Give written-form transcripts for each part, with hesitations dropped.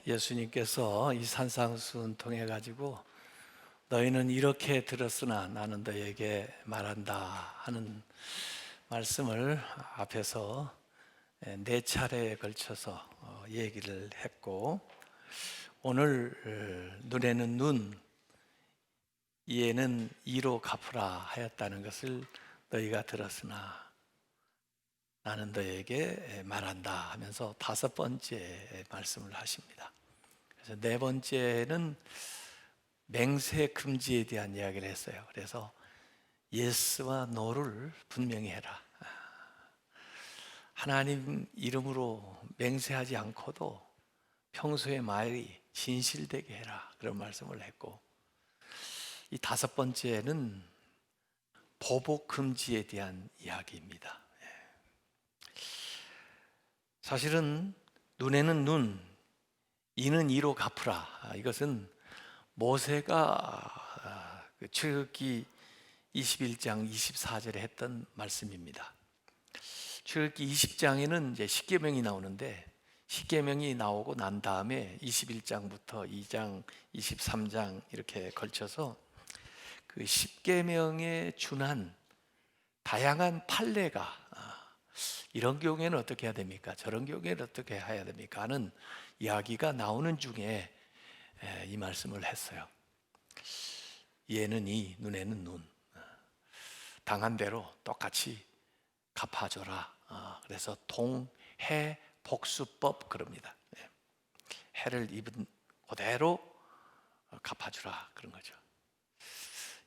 예수님께서 이 산상수훈 통해 가지고 너희는 이렇게 들었으나 나는 너희에게 말한다 하는 말씀을 앞에서 네 차례에 걸쳐서 얘기를 했고, 오늘 눈에는 눈, 이에는 이로 갚으라 하였다는 것을 너희가 들었으나 나는 너희에게 말한다 하면서 다섯 번째 말씀을 하십니다. 그래서 네 번째는 맹세 금지에 대한 이야기를 했어요. 그래서 예스와 노를 분명히 해라. 하나님 이름으로 맹세하지 않고도 평소의 말이 진실되게 해라, 그런 말씀을 했고, 이 다섯 번째는 보복 금지에 대한 이야기입니다. 사실은 눈에는 눈, 이는 이로 갚으라. 이것은 모세가 출애굽기 21장 24절에 했던 말씀입니다. 출애굽기 20장에는 이제 십계명이 나오는데, 십계명이 나오고 난 다음에 21장부터 2장, 23장 이렇게 걸쳐서 그 십계명에 준한 다양한 판례가, 이런 경우에는 어떻게 해야 됩니까? 저런 경우에는 어떻게 해야 됩니까? 하는 이야기가 나오는 중에 이 말씀을 했어요. 얘는 이, 눈에는 눈, 당한 대로 똑같이 갚아줘라. 그래서 동해 복수법 그럽니다. 해를 입은 그대로 갚아주라, 그런 거죠.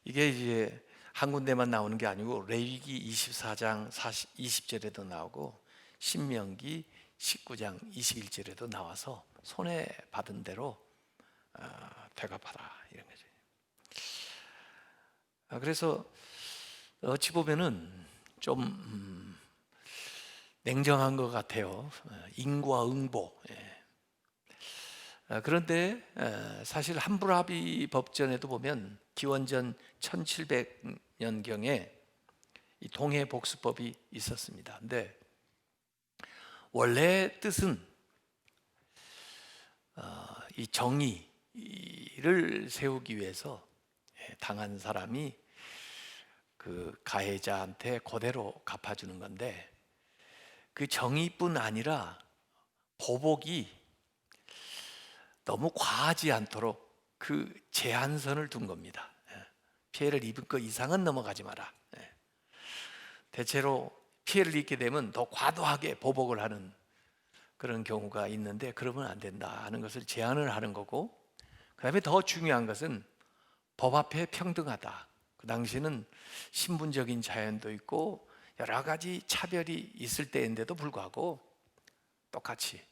이게 이제 한 군데만 나오는 게 아니고 레위기 24장 20절에도 나오고 신명기 19장 21절에도 나와서 손해 받은 대로 되갚아라, 이런 거죠. 그래서 어찌 보면은 좀 냉정한 것 같아요. 인과 응보. 그런데 사실 함부라비 법전에도 보면 기원전 1700년경에 이 동해복수법이 있었습니다. 근데 원래 뜻은 이 정의를 세우기 위해서 당한 사람이 그 가해자한테 그대로 갚아주는 건데, 그 정의뿐 아니라 보복이 너무 과하지 않도록 그 제한선을 둔 겁니다. 피해를 입은 것 이상은 넘어가지 마라. 대체로 피해를 입게 되면 더 과도하게 보복을 하는 그런 경우가 있는데, 그러면 안 된다 하는 것을 제한을 하는 거고, 그 다음에 더 중요한 것은 법 앞에 평등하다. 그 당시는 신분적인 자연도 있고 여러 가지 차별이 있을 때인데도 불구하고 똑같이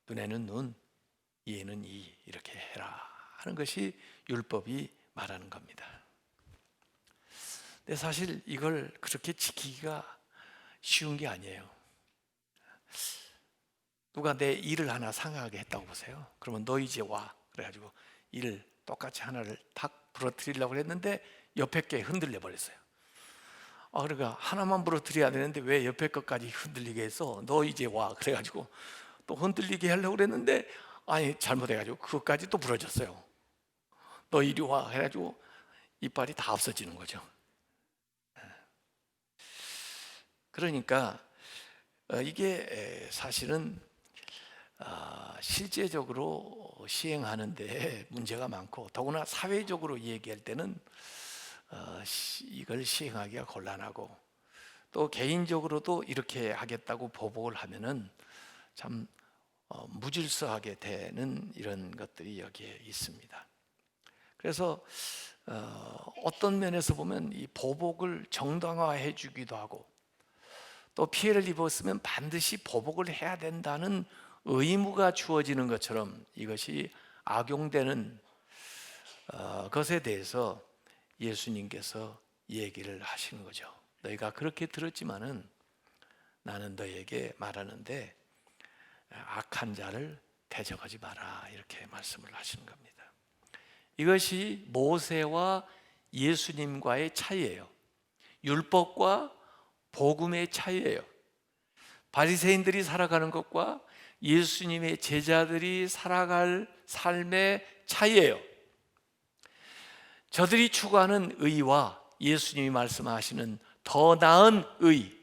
눈에는 눈, 이에는 이, 이렇게 해라 하는 것이 율법이 말하는 겁니다. 근데 사실 이걸 그렇게 지키기가 쉬운 게 아니에요. 누가 내 일을 하나 상하게 했다고 보세요. 그러면 너 이제 와, 그래가지고 일을 똑같이 하나를 탁 부러뜨리려고 했는데 옆에 게 흔들려 버렸어요. 그러니까 하나만 부러뜨려야 되는데 왜 옆에 것까지 흔들리게 해서 너 이제 와, 그래가지고 또 흔들리게 하려고 그랬는데 잘못해가지고 그것까지 또 부러졌어요. 너 이리 와 해가지고 이빨이 다 없어지는 거죠. 그러니까 이게 사실은 실제적으로 시행하는데 문제가 많고, 더구나 사회적으로 얘기할 때는 이걸 시행하기가 곤란하고, 또 개인적으로도 이렇게 하겠다고 보복을 하면은 참 무질서하게 되는 이런 것들이 여기에 있습니다. 그래서 어떤 면에서 보면 이 보복을 정당화해 주기도 하고, 또 피해를 입었으면 반드시 보복을 해야 된다는 의무가 주어지는 것처럼 이것이 악용되는 것에 대해서 예수님께서 얘기를 하시는 거죠. 너희가 그렇게 들었지만은 나는 너희에게 말하는데 악한 자를 대적하지 마라, 이렇게 말씀을 하시는 겁니다. 이것이 모세와 예수님과의 차이예요. 율법과 복음의 차이예요. 바리새인들이 살아가는 것과 예수님의 제자들이 살아갈 삶의 차이예요. 저들이 추구하는 의와 예수님이 말씀하시는 더 나은 의,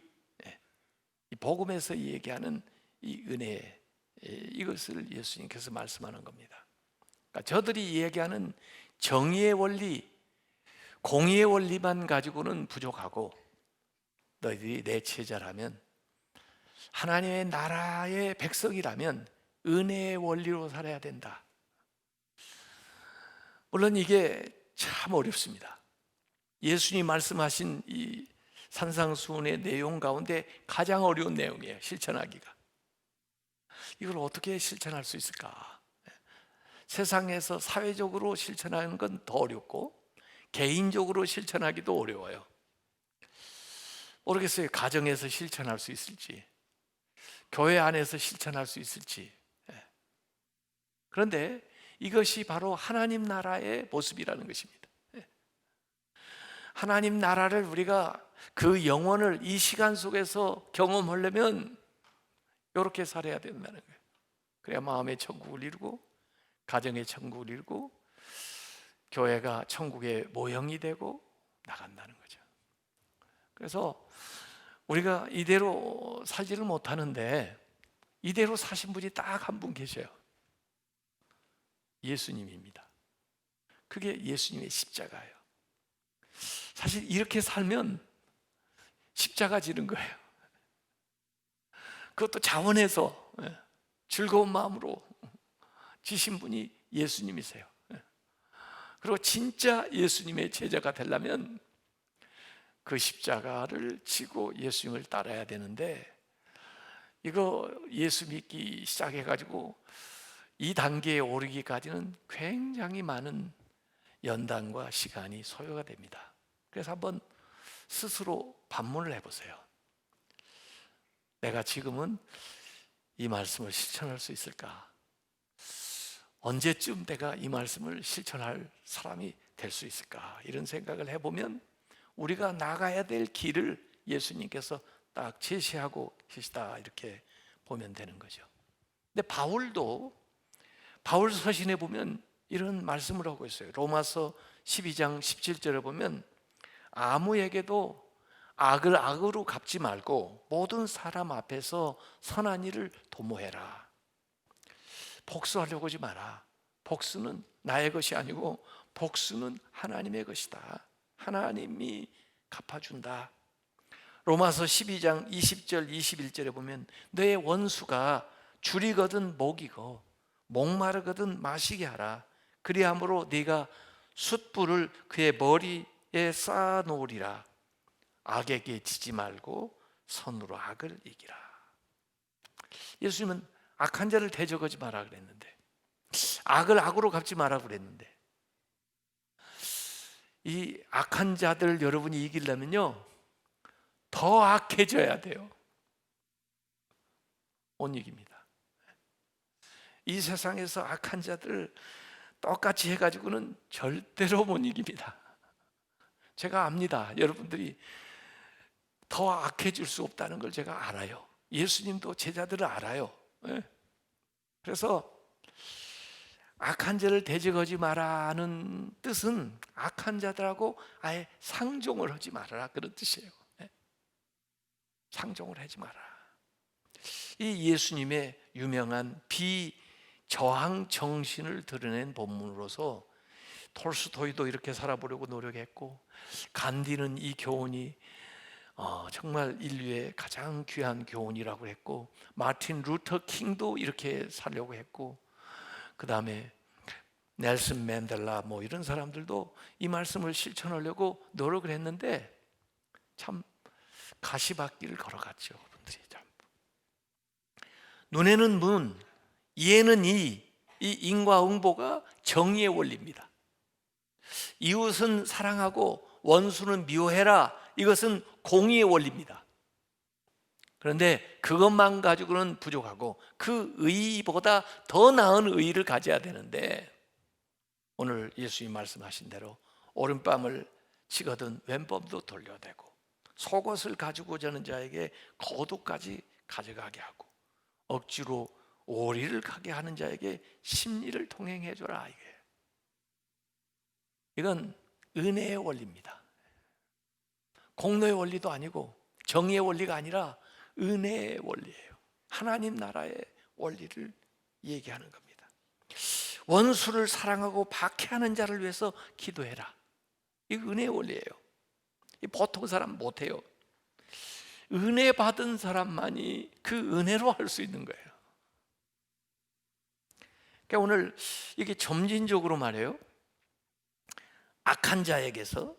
이 복음에서 얘기하는 이 은혜, 이것을 예수님께서 말씀하는 겁니다. 그러니까 저들이 얘기하는 정의의 원리, 공의의 원리만 가지고는 부족하고, 너희들이 내 제자라면, 하나님의 나라의 백성이라면 은혜의 원리로 살아야 된다. 물론 이게 참 어렵습니다. 예수님 말씀하신 이 산상수훈의 내용 가운데 가장 어려운 내용이에요. 실천하기가. 이걸 어떻게 실천할 수 있을까? 세상에서 사회적으로 실천하는 건 더 어렵고 개인적으로 실천하기도 어려워요. 모르겠어요. 가정에서 실천할 수 있을지, 교회 안에서 실천할 수 있을지. 그런데 이것이 바로 하나님 나라의 모습이라는 것입니다. 하나님 나라를 우리가 그 영혼을 이 시간 속에서 경험하려면 이렇게 살아야 된다는 거예요. 그래야 마음의 천국을 이루고, 가정의 천국을 이루고, 교회가 천국의 모형이 되고 나간다는 거죠. 그래서 우리가 이대로 살지를 못하는데, 이대로 사신 분이 딱 한 분 계셔요. 예수님입니다. 그게 예수님의 십자가예요. 사실 이렇게 살면 십자가 지는 거예요. 그것도 자원해서 즐거운 마음으로 지신 분이 예수님이세요. 그리고 진짜 예수님의 제자가 되려면 그 십자가를 지고 예수님을 따라야 되는데, 이거 예수 믿기 시작해가지고 이 단계에 오르기까지는 굉장히 많은 연단과 시간이 소요가 됩니다. 그래서 한번 스스로 반문을 해보세요. 내가 지금은 이 말씀을 실천할 수 있을까? 언제쯤 내가 이 말씀을 실천할 사람이 될 수 있을까? 이런 생각을 해보면 우리가 나가야 될 길을 예수님께서 딱 제시하고 계시다, 이렇게 보면 되는 거죠. 근데 바울 서신에 보면 이런 말씀을 하고 있어요. 로마서 12장 17절에 보면 아무에게도 악을 악으로 갚지 말고 모든 사람 앞에서 선한 일을 도모해라. 복수하려고 하지 마라. 복수는 나의 것이 아니고 복수는 하나님의 것이다. 하나님이 갚아준다. 로마서 12장 20절 21절에 보면 너의 원수가 줄이거든 먹이고 목마르거든 마시게 하라. 그리함으로 네가 숯불을 그의 머리에 쌓아 놓으리라. 악에게 지지 말고 선으로 악을 이기라. 예수님은 악한 자를 대적하지 마라 그랬는데, 악을 악으로 갚지 마라 그랬는데, 이 악한 자들 여러분이 이기려면요 더 악해져야 돼요. 못 이깁니다. 이 세상에서 악한 자들 똑같이 해가지고는 절대로 못 이깁니다. 제가 압니다. 여러분들이 더 악해질 수 없다는 걸 제가 알아요. 예수님도 제자들을 알아요. 그래서 악한 자를 대적하지 마라는 뜻은 악한 자들하고 아예 상종을 하지 말아라, 그런 뜻이에요. 상종을 하지 마라. 이 예수님의 유명한 비저항 정신을 드러낸 본문으로서 톨스토이도 이렇게 살아보려고 노력했고, 간디는 이 교훈이 정말 인류의 가장 귀한 교훈이라고 했고, 마틴 루터 킹도 이렇게 살려고 했고, 그 다음에 넬슨 맨델라 이런 사람들도 이 말씀을 실천하려고 노력을 했는데 참 가시밭길을 걸어갔죠. 그분들이 참. 눈에는 문, 이에는 이 인과응보가 정의의 원리입니다. 이웃은 사랑하고 원수는 미워해라, 이것은 공의의 원리입니다. 그런데 그것만 가지고는 부족하고 그 의의보다 더 나은 의의를 가져야 되는데, 오늘 예수님 말씀하신 대로 오른뺨을 치거든 왼뺨도 돌려대고 속옷을 가지고자 하는 자에게 겉옷까지 가져가게 하고 억지로 오리를 가게 하는 자에게 심리를 통행해 줘라. 이건 은혜의 원리입니다. 공로의 원리도 아니고 정의의 원리가 아니라 은혜의 원리예요. 하나님 나라의 원리를 얘기하는 겁니다. 원수를 사랑하고 박해하는 자를 위해서 기도해라. 이 은혜의 원리예요. 이 보통 사람 못해요. 은혜 받은 사람만이 그 은혜로 할 수 있는 거예요. 그러니까 오늘 이게 점진적으로 말해요. 악한 자에게서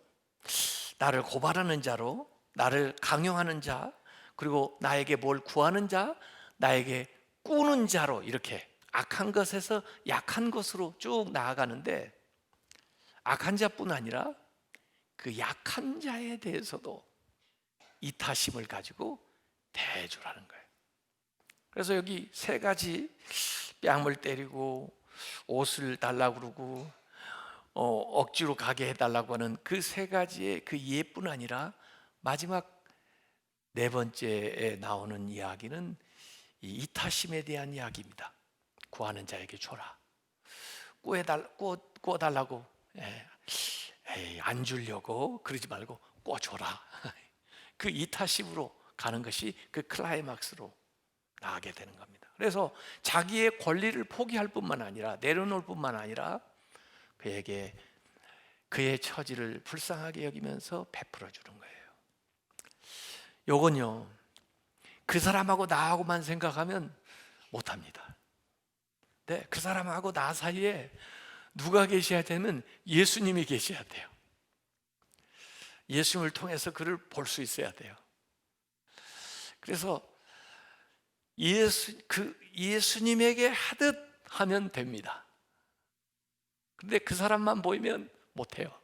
나를 고발하는 자로, 나를 강요하는 자, 그리고 나에게 뭘 구하는 자, 나에게 꾸는 자로, 이렇게 악한 것에서 약한 것으로 쭉 나아가는데, 악한 자뿐 아니라 그 약한 자에 대해서도 이타심을 가지고 대해주라는 거예요. 그래서 여기 세 가지, 뺨을 때리고 옷을 달라고 그러고 억지로 가게 해달라고 하는 그 세 가지의 그 예뿐 아니라 마지막 네 번째에 나오는 이야기는 이 이타심에 대한 이야기입니다. 구하는 자에게 줘라. 구워달라고 안 주려고 그러지 말고 꿔줘라. 그 이타심으로 가는 것이 그 클라이막스로 나가게 되는 겁니다. 그래서 자기의 권리를 포기할 뿐만 아니라, 내려놓을 뿐만 아니라 그에게 그의 처지를 불쌍하게 여기면서 베풀어 주는 거예요. 요건요, 그 사람하고 나하고만 생각하면 못합니다. 네, 그 사람하고 나 사이에 누가 계셔야 되면 예수님이 계셔야 돼요. 예수님을 통해서 그를 볼 수 있어야 돼요. 그래서 예수님에게 하듯 하면 됩니다. 근데 그 사람만 보이면 못해요.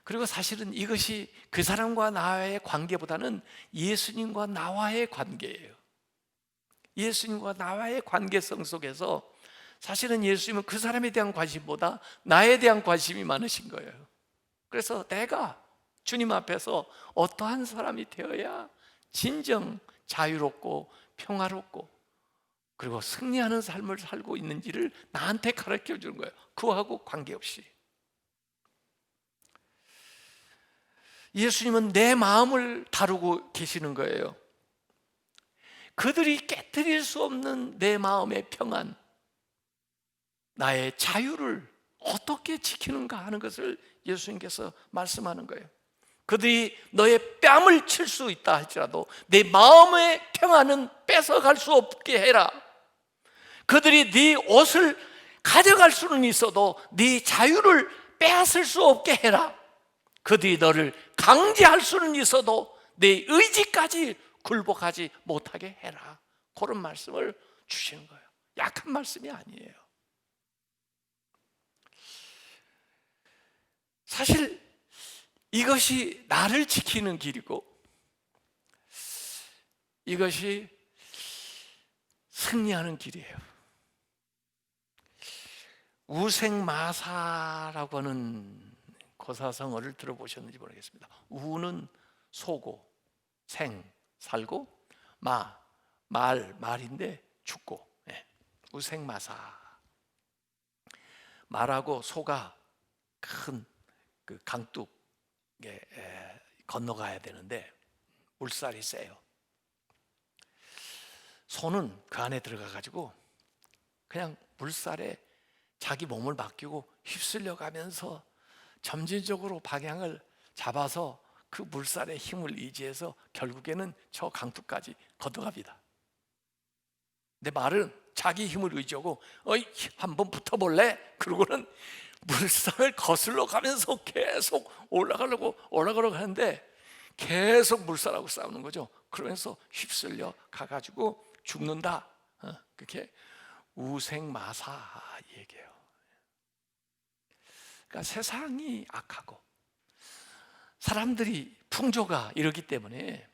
그리고 사실은 이것이 그 사람과 나의 관계보다는 예수님과 나와의 관계예요. 예수님과 나와의 관계성 속에서 사실은 예수님은 그 사람에 대한 관심보다 나에 대한 관심이 많으신 거예요. 그래서 내가 주님 앞에서 어떠한 사람이 되어야 진정 자유롭고 평화롭고 그리고 승리하는 삶을 살고 있는지를 나한테 가르쳐 주는 거예요. 그하고 관계없이. 예수님은 내 마음을 다루고 계시는 거예요. 그들이 깨트릴 수 없는 내 마음의 평안, 나의 자유를 어떻게 지키는가 하는 것을 예수님께서 말씀하는 거예요. 그들이 너의 뺨을 칠 수 있다 할지라도 내 마음의 평안은 뺏어갈 수 없게 해라. 그들이 네 옷을 가져갈 수는 있어도 네 자유를 빼앗을 수 없게 해라. 그들이 너를 강제할 수는 있어도 내 의지까지 굴복하지 못하게 해라. 그런 말씀을 주시는 거예요. 약한 말씀이 아니에요. 사실 이것이 나를 지키는 길이고 이것이 승리하는 길이에요. 우생마사라고 하는 고사성어를 들어보셨는지 모르겠습니다. 우는 소고, 생, 살고, 말인데 죽고, 우생마사. 말하고 소가 큰 그 강둑에 건너가야 되는데 물살이 세요. 소는 그 안에 들어가 가지고 그냥 물살에 자기 몸을 맡기고 휩쓸려 가면서 점진적으로 방향을 잡아서 그 물살의 힘을 의지해서 결국에는 저 강둑까지 건너갑니다. 근데 말은 자기 힘을 의지하고 한번 붙어볼래? 그러고는 물살을 거슬러 가면서 계속 올라가려고 하는데 계속 물살하고 싸우는 거죠. 그러면서 휩쓸려 가가지고 죽는다. 그렇게 우생마사 얘기해요. 그러니까 세상이 악하고 사람들이 풍조가 이러기 때문에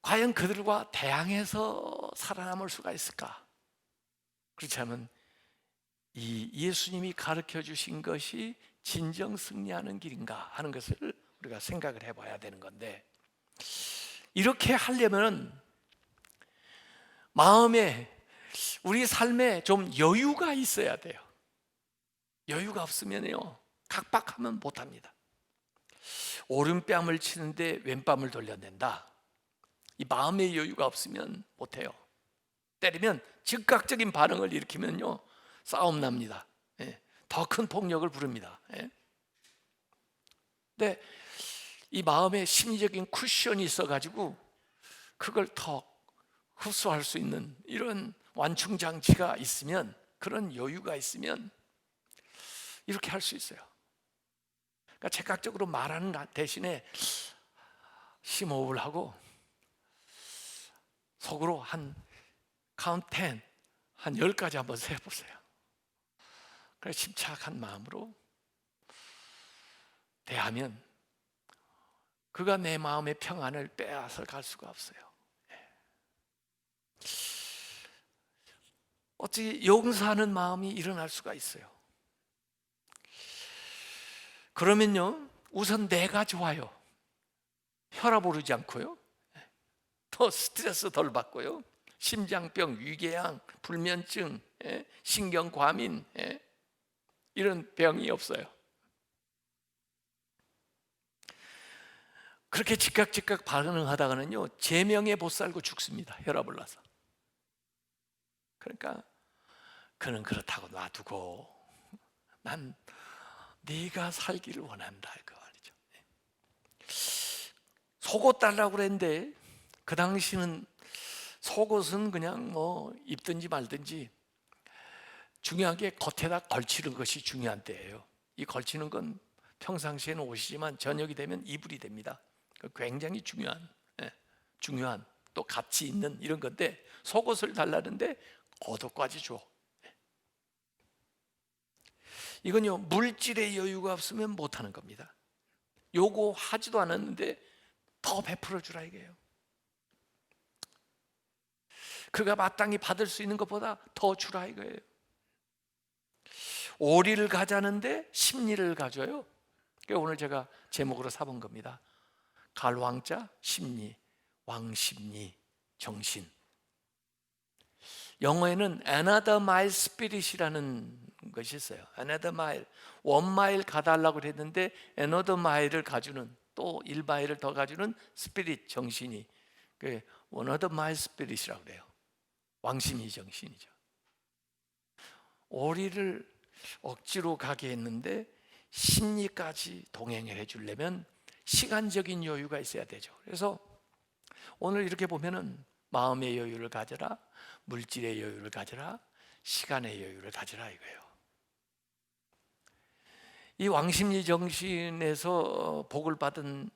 과연 그들과 대항해서 살아남을 수가 있을까? 그렇지 않으면 이 예수님이 가르쳐 주신 것이 진정 승리하는 길인가 하는 것을 우리가 생각을 해봐야 되는 건데, 이렇게 하려면 마음에, 우리 삶에 좀 여유가 있어야 돼요. 여유가 없으면요, 각박하면 못합니다. 오른뺨을 치는데 왼뺨을 돌려낸다. 이 마음의 여유가 없으면 못해요. 때리면 즉각적인 반응을 일으키면요, 싸움 납니다. 더 큰 폭력을 부릅니다. 근데 이 마음에 심리적인 쿠션이 있어가지고 그걸 더 흡수할 수 있는 이런 완충 장치가 있으면, 그런 여유가 있으면 이렇게 할 수 있어요. 그러니까 즉각적으로 말하는 대신에 심호흡을 하고 속으로 한 카운트 10, 한 10가지 한번 세보세요. 그래 침착한 마음으로 대하면 그가 내 마음의 평안을 빼앗아 갈 수가 없어요. 어찌 용서하는 마음이 일어날 수가 있어요. 그러면요, 우선 내가 좋아요. 혈압 오르지 않고요, 더 스트레스 덜 받고요, 심장병, 위궤양, 불면증, 신경과민, 이런 병이 없어요. 그렇게 즉각 반응하다가는요, 제명에 못 살고 죽습니다. 혈압 올라서. 그러니까 그는 그렇다고 놔두고 난 네가 살기를 원한다, 그 말이죠. 속옷 달라고 그랬는데 그 당시는 속옷은 그냥 뭐 입든지 말든지 중요한 게 겉에다 걸치는 것이 중요한 때예요. 이 걸치는 건 평상시에는 옷이지만 저녁이 되면 이불이 됩니다. 굉장히 중요한 또 가치 있는 이런 건데, 속옷을 달라는데 겉옷까지 줘. 이건요, 물질의 여유가 없으면 못하는 겁니다. 요구하지도 않았는데 더 베풀어 주라 이게요. 그가 마땅히 받을 수 있는 것보다 더 주라 이거예요. 오리를 가자는데 심리를 가져요. 오늘 제가 제목으로 삼은 겁니다. 갈왕자 심리, 왕심리, 정신. 영어에는 another mile spirit이라는 것이 있어요. another mile, 1마일 가달라고 했는데 another mile을 가주는, 또 1마일을 더 가주는 spirit, 정신이 another mile spirit이라고 그래요. 왕심리 정신이죠. 오리를 억지로 가게 했는데 심리까지 동행을 해주려면 시간적인 여유가 있어야 되죠. 그래서 오늘 이렇게 보면은 마음의 여유를 가져라, 물질의 여유를 가져라, 시간의 여유를 가져라 이거예요. 이 왕심리 정신에서 복을 받은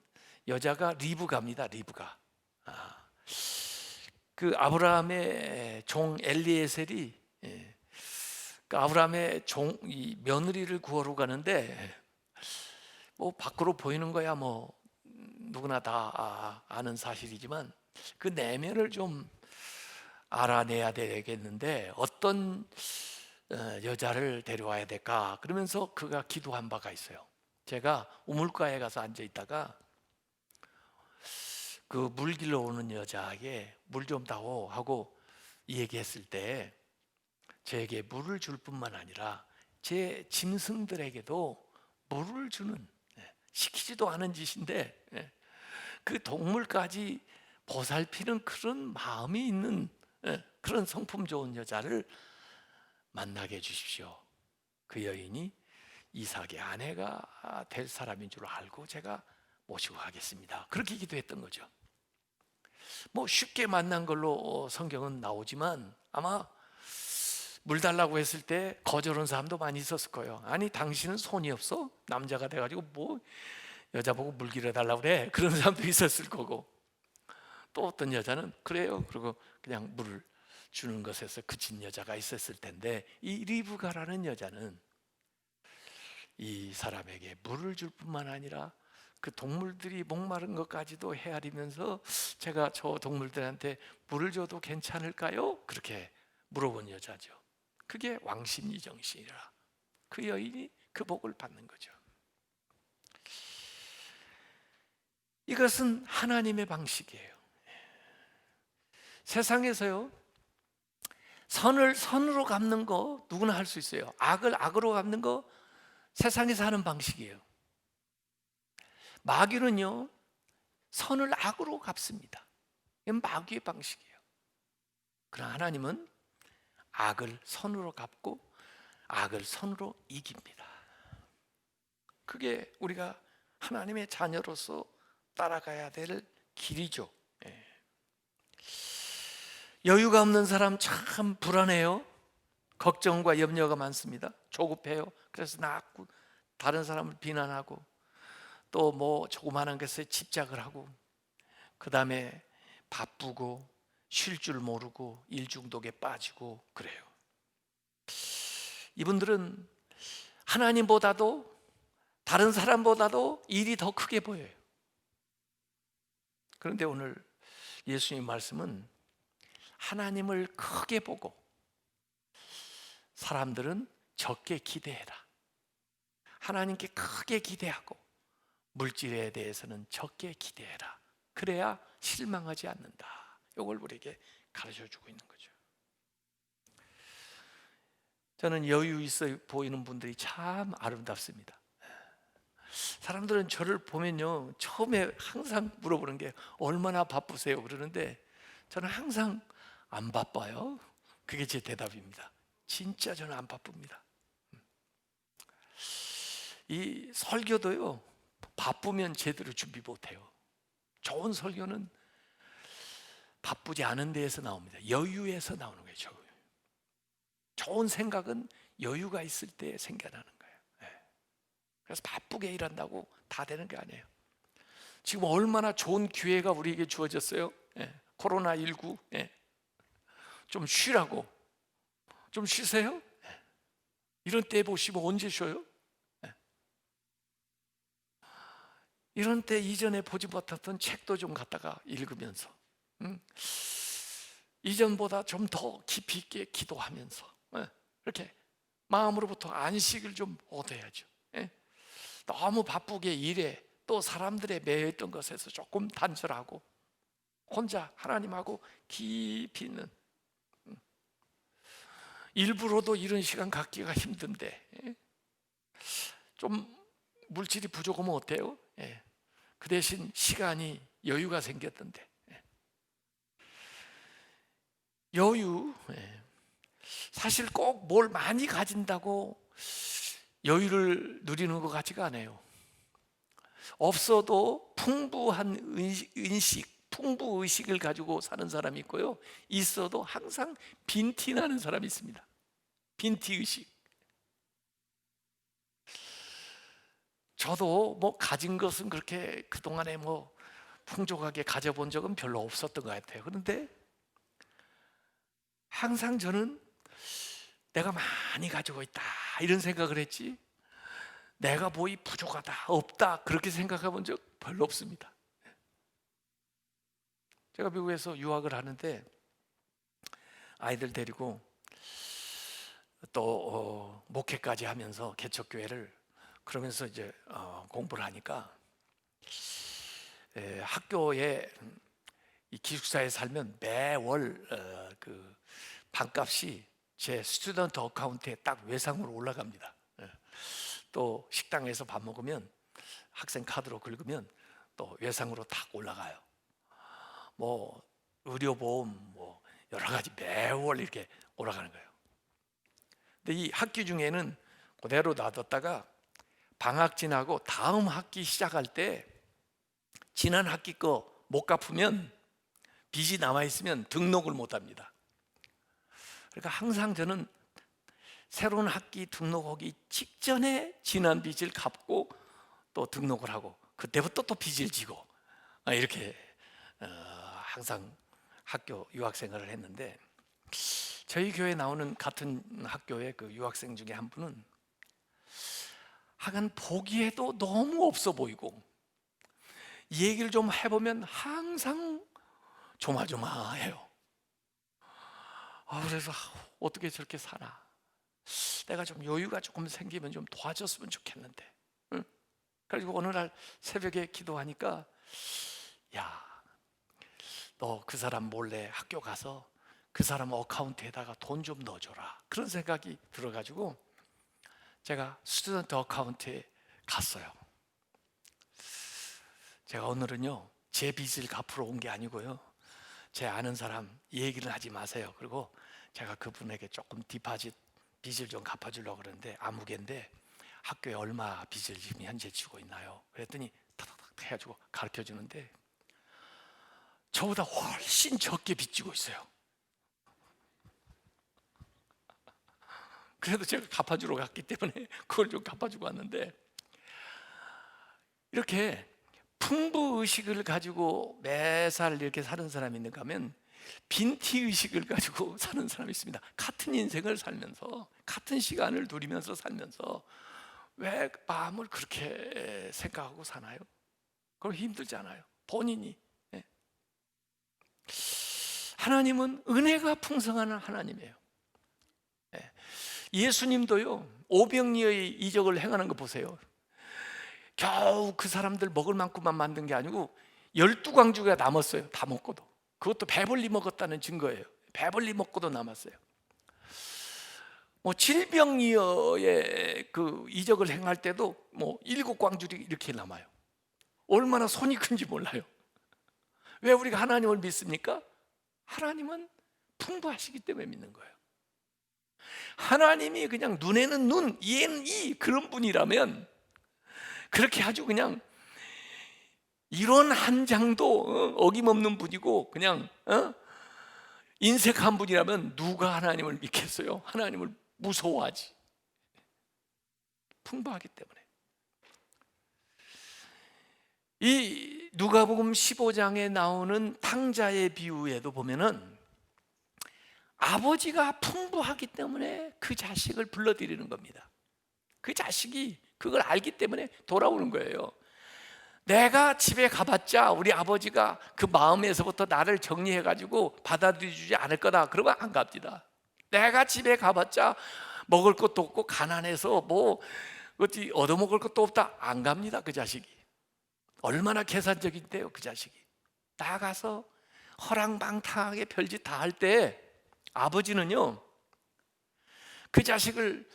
여자가 리브가입니다. 리브가. 그 아브라함의 종 엘리에셀이, 그 아브라함의 이 며느리를 구하러 가는데, 뭐 밖으로 보이는 거야 뭐 누구나 다 아는 사실이지만 그 내면을 좀 알아내야 되겠는데 어떤 여자를 데려와야 될까? 그러면서 그가 기도한 바가 있어요. 제가 우물가에 가서 앉아 있다가 그 물 길러 오는 여자에게 물 좀 다오 하고 얘기했을 때 저에게 물을 줄 뿐만 아니라 제 짐승들에게도 물을 주는, 시키지도 않은 짓인데 그 동물까지 보살피는 그런 마음이 있는 그런 성품 좋은 여자를 만나게 해주십시오. 그 여인이 이삭의 아내가 될 사람인 줄 알고 제가 모시고 가겠습니다. 그렇게 기도했던 거죠. 뭐 쉽게 만난 걸로 성경은 나오지만 아마 물 달라고 했을 때 거절한 사람도 많이 있었을 거예요. 아니 당신은 손이 없어? 남자가 돼가지고 뭐 여자 보고 물 길어 달라고 그래? 그런 사람도 있었을 거고, 또 어떤 여자는 그래요 그리고 그냥 물을 주는 것에서 그친 여자가 있었을 텐데, 이 리브가라는 여자는 이 사람에게 물을 줄 뿐만 아니라 그 동물들이 목마른 것까지도 헤아리면서 제가 저 동물들한테 물을 줘도 괜찮을까요? 그렇게 물어본 여자죠. 그게 왕심리 정신이라 그 여인이 그 복을 받는 거죠. 이것은 하나님의 방식이에요. 세상에서요 선을 선으로 갚는 거 누구나 할 수 있어요. 악을 악으로 갚는 거 세상에서 하는 방식이에요. 마귀는요, 선을 악으로 갚습니다. 이건 마귀의 방식이에요. 그러나 하나님은 악을 선으로 갚고 악을 선으로 이깁니다. 그게 우리가 하나님의 자녀로서 따라가야 될 길이죠. 예. 여유가 없는 사람 참 불안해요. 걱정과 염려가 많습니다. 조급해요. 그래서 나고 다른 사람을 비난하고 또 뭐 조그마한 것에 집착을 하고, 그 다음에 바쁘고 쉴 줄 모르고 일 중독에 빠지고 그래요. 이분들은 하나님보다도 다른 사람보다도 일이 더 크게 보여요. 그런데 오늘 예수님 말씀은 하나님을 크게 보고 사람들은 적게 기대해라. 하나님께 크게 기대하고 물질에 대해서는 적게 기대해라. 그래야 실망하지 않는다. 이걸 우리에게 가르쳐주고 있는 거죠. 저는 여유 있어 보이는 분들이 참 아름답습니다. 사람들은 저를 보면요, 처음에 항상 물어보는 게 얼마나 바쁘세요? 그러는데 저는 항상 안 바빠요. 그게 제 대답입니다. 진짜 저는 안 바쁩니다. 이 설교도요, 바쁘면 제대로 준비 못해요. 좋은 설교는 바쁘지 않은 데에서 나옵니다. 여유에서 나오는 거예요. 좋은 생각은 여유가 있을 때 생겨나는 거예요. 그래서 바쁘게 일한다고 다 되는 게 아니에요. 지금 얼마나 좋은 기회가 우리에게 주어졌어요. 코로나19. 좀 쉬라고. 좀 쉬세요. 이런 때 보시면 언제 쉬어요? 이런 때 이전에 보지 못했던 책도 좀 갖다가 읽으면서, 이전보다 좀 더 깊이 있게 기도하면서, 이렇게 마음으로부터 안식을 좀 얻어야죠. 너무 바쁘게 일해 또 사람들의 매여있던 것에서 조금 단절하고 혼자 하나님하고 깊이 있는, 일부러도 이런 시간 갖기가 힘든데 좀 물질이 부족하면 어때요? 그 대신 시간이 여유가 생겼던데, 여유, 사실 꼭 뭘 많이 가진다고 여유를 누리는 것 같지가 않아요. 없어도 풍부한 인식, 풍부의식을 가지고 사는 사람이 있고요, 있어도 항상 빈티 나는 사람이 있습니다. 빈티의식. 저도 뭐 가진 것은 그렇게 그동안에 뭐 풍족하게 가져본 적은 별로 없었던 것 같아요. 그런데 항상 저는 내가 많이 가지고 있다 이런 생각을 했지, 내가 뭐이 부족하다, 없다 그렇게 생각해 본 적 별로 없습니다. 제가 미국에서 유학을 하는데 아이들 데리고 또 목회까지 하면서 개척교회를 그러면서 이제 공부를 하니까, 학교에 이 기숙사에 살면 매월 그 방값이 제 스튜던트 어카운트에 딱 외상으로 올라갑니다. 또 식당에서 밥 먹으면 학생 카드로 긁으면 또 외상으로 딱 올라가요. 뭐 의료보험 뭐 여러 가지 매월 이렇게 올라가는 거예요. 근데 이 학기 중에는 그대로 놔뒀다가 방학 지나고 다음 학기 시작할 때 지난 학기 거 못 갚으면, 빚이 남아있으면 등록을 못 합니다. 그러니까 항상 저는 새로운 학기 등록하기 직전에 지난 빚을 갚고 또 등록을 하고 그때부터 또 빚을 지고 이렇게 항상 학교 유학생활을 했는데, 저희 교회에 나오는 같은 학교의 그 유학생 중에 한 분은 하여간 보기에도 너무 없어 보이고 이 얘기를 좀 해보면 항상 조마조마해요. 그래서 어떻게 저렇게 사나, 내가 좀 여유가 조금 생기면 좀 도와줬으면 좋겠는데. 그리고 어느 날 새벽에 기도하니까, 야, 너 그 사람 몰래 학교 가서 그 사람 어카운트에다가 돈 좀 넣어줘라, 그런 생각이 들어가지고 제가 스튜던트 어카운트에 갔어요. 제가 오늘은요 제 빚을 갚으러 온 게 아니고요, 제 아는 사람 얘기를 하지 마세요. 그리고 제가 그분에게 조금 디파짓 빚을 좀 갚아주려고 그러는데 아무개인데 학교에 얼마 빚을 지금 현재 지고 있나요? 그랬더니 탁탁탁 해가지고 가르쳐 주는데 저보다 훨씬 적게 빚지고 있어요. 그래도 제가 갚아주러 갔기 때문에 그걸 좀 갚아주고 왔는데, 이렇게 풍부의식을 가지고 매살 이렇게 사는 사람이 있는가 하면 빈티의식을 가지고 사는 사람이 있습니다. 같은 인생을 살면서 같은 시간을 누리면서 살면서 왜 마음을 그렇게 생각하고 사나요? 그럼 힘들잖아요, 본인이. 예. 하나님은 은혜가 풍성한 하나님이에요. 예. 예수님도요 오병이어의 이적을 행하는 거 보세요. 겨우 그 사람들 먹을 만큼만 만든 게 아니고 12광주가 남았어요. 다 먹고도. 그것도 배불리 먹었다는 증거예요. 배불리 먹고도 남았어요. 질병이어의 그 이적을 행할 때도 7광주리 이렇게 남아요. 얼마나 손이 큰지 몰라요. 왜 우리가 하나님을 믿습니까? 하나님은 풍부하시기 때문에 믿는 거예요. 하나님이 그냥 눈에는 눈, 이에는 이, 그런 분이라면, 그렇게 아주 그냥 이론 한 장도 어김없는 분이고 그냥 인색한 분이라면 누가 하나님을 믿겠어요? 하나님을 무서워하지. 풍부하기 때문에. 이 누가복음 15장에 나오는 탕자의 비유에도 보면은 아버지가 풍부하기 때문에 그 자식을 불러들이는 겁니다. 그 자식이 그걸 알기 때문에 돌아오는 거예요. 내가 집에 가봤자 우리 아버지가 그 마음에서부터 나를 정리해가지고 받아들여주지 않을 거다, 그러면 안 갑니다. 내가 집에 가봤자 먹을 것도 없고 가난해서 어디 얻어먹을 것도 없다, 안 갑니다. 그 자식이 얼마나 계산적인데요. 그 자식이 나가서 허랑방탕하게 별짓 다 할 때 아버지는요 그 자식을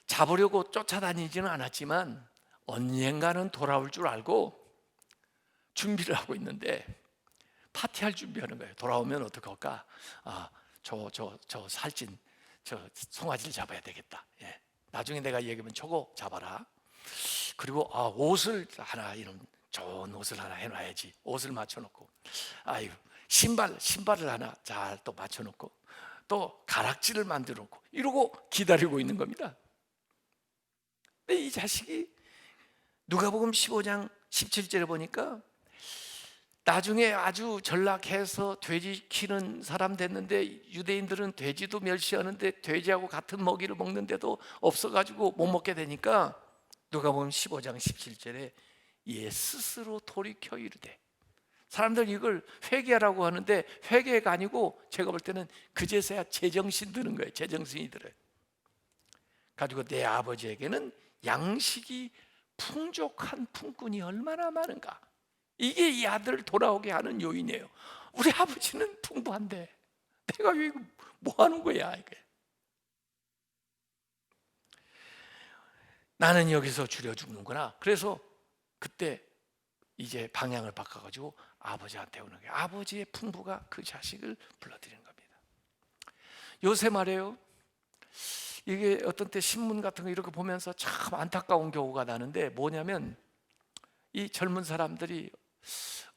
잡으려고 쫓아다니지는 않았지만 언젠가는 돌아올 줄 알고 준비를 하고 있는데 파티할 준비하는 거예요. 돌아오면 어떻게 할까? 저 살찐 저 송아지를 잡아야 되겠다. 예. 나중에 내가 얘기하면 저거 잡아라. 그리고 옷을 하나, 이런 좋은 옷을 하나 해놔야지. 옷을 맞춰놓고, 신발을 하나 잘 또 맞춰놓고, 또 가락지를 만들어놓고, 이러고 기다리고 있는 겁니다. 근데 이 자식이 누가복음 15장 17절에 보니까 나중에 아주 전락해서 돼지 키는 사람 됐는데, 유대인들은 돼지도 멸시하는데 돼지하고 같은 먹이를 먹는데도 없어가지고 못 먹게 되니까 누가복음 15장 17절에 얘 스스로 돌이켜 이르되, 사람들 이걸 회개하라고 하는데 회개가 아니고 제가 볼 때는 그제서야 제정신 드는 거예요. 제정신이 들어요. 가지고 내 아버지에게는 양식이 풍족한 품꾼이 얼마나 많은가. 이게 이 아들을 돌아오게 하는 요인이에요. 우리 아버지는 풍부한데 내가 왜 뭐 하는 거야 이게. 나는 여기서 줄여 죽는구나. 그래서 그때 이제 방향을 바꿔가지고 아버지한테 오는 거예요. 아버지의 풍부가 그 자식을 불러들이는 겁니다. 요새 말이에요, 이게 어떤 때 신문 같은 거 이렇게 보면서 참 안타까운 경우가 나는데, 뭐냐면 이 젊은 사람들이,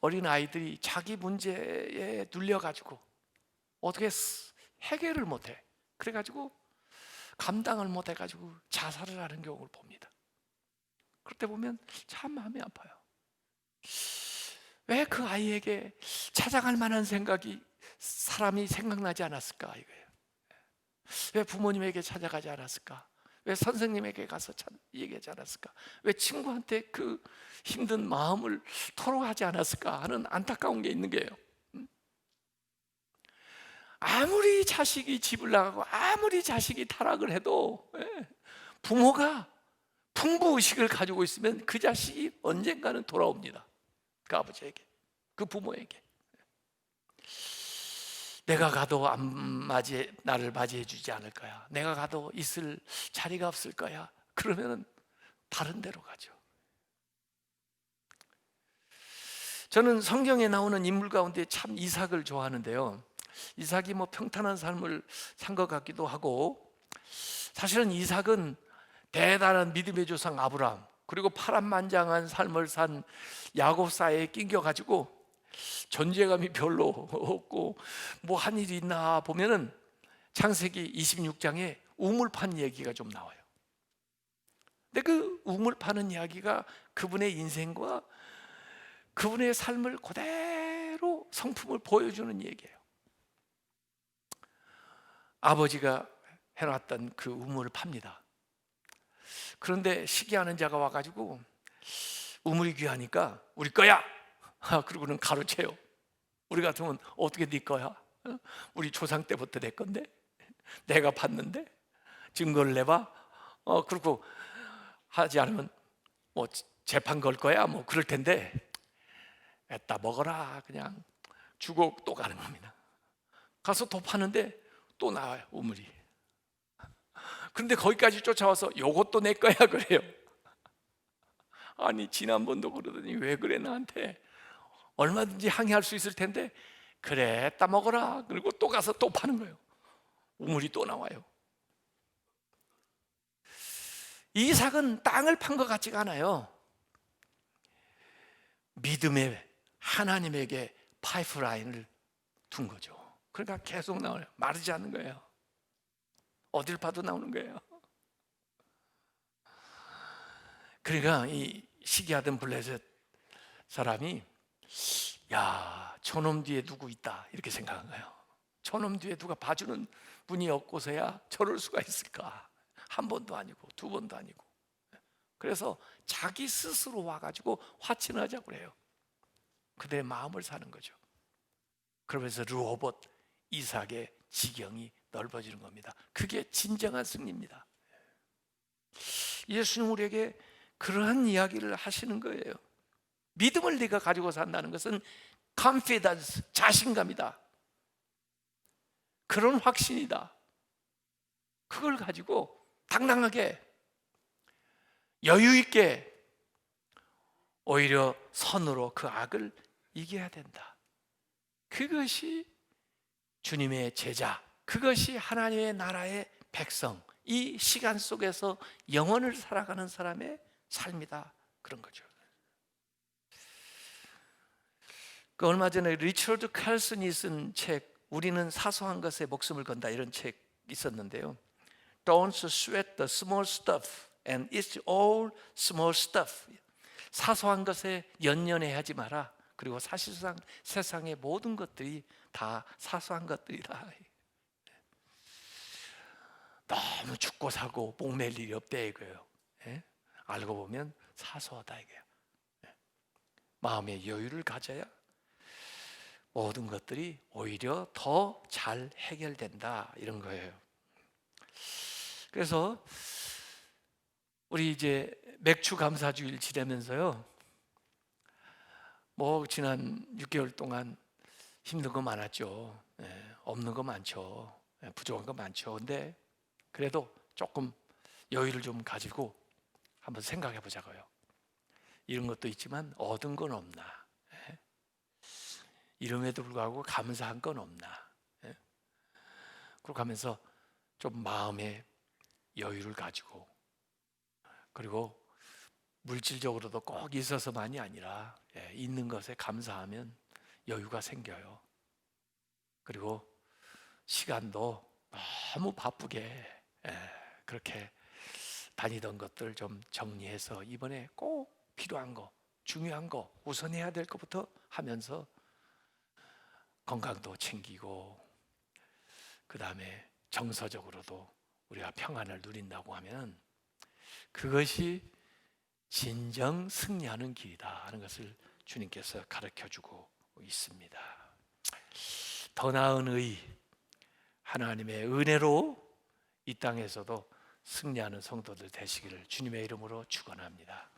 어린 아이들이 자기 문제에 눌려가지고 어떻게 해결을 못해. 그래가지고 감당을 못해가지고 자살을 하는 경우를 봅니다. 그럴 때 보면 참 마음이 아파요. 왜 그 아이에게 찾아갈 만한 사람이 생각나지 않았을까 이거예요. 왜 부모님에게 찾아가지 않았을까? 왜 선생님에게 가서 얘기하지 않았을까? 왜 친구한테 그 힘든 마음을 토로하지 않았을까 하는 안타까운 게 있는 거예요. 아무리 자식이 집을 나가고 아무리 자식이 타락을 해도 부모가 풍부의식을 가지고 있으면 그 자식이 언젠가는 돌아옵니다. 그 아버지에게, 그 부모에게. 내가 가도 나를 맞이해 주지 않을 거야. 내가 가도 있을 자리가 없을 거야. 그러면 다른 데로 가죠. 저는 성경에 나오는 인물 가운데 참 이삭을 좋아하는데요. 이삭이 평탄한 삶을 산 것 같기도 하고, 사실은 이삭은 대단한 믿음의 조상 아브라함, 그리고 파란만장한 삶을 산 야곱 사이에 낑겨가지고 존재감이 별로 없고 한 일이 있나 보면은 창세기 26장에 우물 판 얘기가 좀 나와요. 근데 그 우물 파는 이야기가 그분의 인생과 그분의 삶을 그대로 성품을 보여주는 얘기예요. 아버지가 해놨던 그 우물을 팝니다. 그런데 시기하는 자가 와가지고 우물이 귀하니까 우리 거야! 그러고는 가로채요. 우리 같으면 어떻게 네 거야? 우리 조상 때부터 내 건데, 내가 팠는데 증거를 내봐. 그리고 하지 않으면 재판 걸 거야 그럴 텐데, 에따 먹어라. 그냥 주고 또 가는 겁니다. 가서 더 파는데 또 나와요, 우물이. 그런데 거기까지 쫓아와서 요것도 내 거야 그래요. 아니 지난번도 그러더니 왜 그래 나한테. 얼마든지 항의할 수 있을 텐데, 그래 따 먹어라. 그리고 또 가서 또 파는 거예요. 우물이 또 나와요. 이삭은 땅을 판 것 같지가 않아요. 믿음의 하나님에게 파이프라인을 둔 거죠. 그러니까 계속 나와요. 마르지 않는 거예요. 어딜 봐도 나오는 거예요. 그러니까 이 시기하던 블레셋 사람이, 야, 저놈 뒤에 누구 있다 이렇게 생각한 거예요. 저놈 뒤에 누가 봐주는 분이 없고서야 저럴 수가 있을까. 한 번도 아니고 두 번도 아니고. 그래서 자기 스스로 와가지고 화친하자고 그래요. 그들의 마음을 사는 거죠. 그러면서 르호봇 이삭의 지경이 넓어지는 겁니다. 그게 진정한 승리입니다. 예수님 우리에게 그러한 이야기를 하시는 거예요. 믿음을 네가 가지고 산다는 것은 confidence, 자신감이다. 그런 확신이다. 그걸 가지고 당당하게 여유 있게 오히려 선으로 그 악을 이겨야 된다. 그것이 주님의 제자, 그것이 하나님의 나라의 백성, 이 시간 속에서 영혼을 살아가는 사람의 삶이다. 그런 거죠. 얼마 전에 리처드 칼슨이 쓴 책, 우리는 사소한 것에 목숨을 건다, 이런 책 있었는데요. Don't sweat the small stuff and it's all small stuff. 사소한 것에 연연해하지 마라. 그리고 사실상 세상의 모든 것들이 다 사소한 것들이다. 너무 죽고 사고 목맬 일이 없다 이거예요. 예? 알고 보면 사소하다 이거예요. 예? 마음의 여유를 가져야 모든 것들이 오히려 더 잘 해결된다, 이런 거예요. 그래서 우리 이제 맥주 감사주일 지내면서요, 지난 6개월 동안 힘든 거 많았죠. 없는 거 많죠. 부족한 거 많죠. 근데 그래도 조금 여유를 좀 가지고 한번 생각해 보자고요. 이런 것도 있지만 얻은 건 없나? 이름에도 불구하고 감사한 건 없나? 그렇게 하면서 좀 마음의 여유를 가지고, 그리고 물질적으로도 꼭 있어서만이 아니라 있는 것에 감사하면 여유가 생겨요. 그리고 시간도 너무 바쁘게 그렇게 다니던 것들 좀 정리해서 이번에 꼭 필요한 거, 중요한 거, 우선해야 될 것부터 하면서 건강도 챙기고, 그 다음에 정서적으로도 우리가 평안을 누린다고 하면 그것이 진정 승리하는 길이다 하는 것을 주님께서 가르쳐주고 있습니다. 더 나은 의, 하나님의 은혜로 이 땅에서도 승리하는 성도들 되시기를 주님의 이름으로 축원합니다.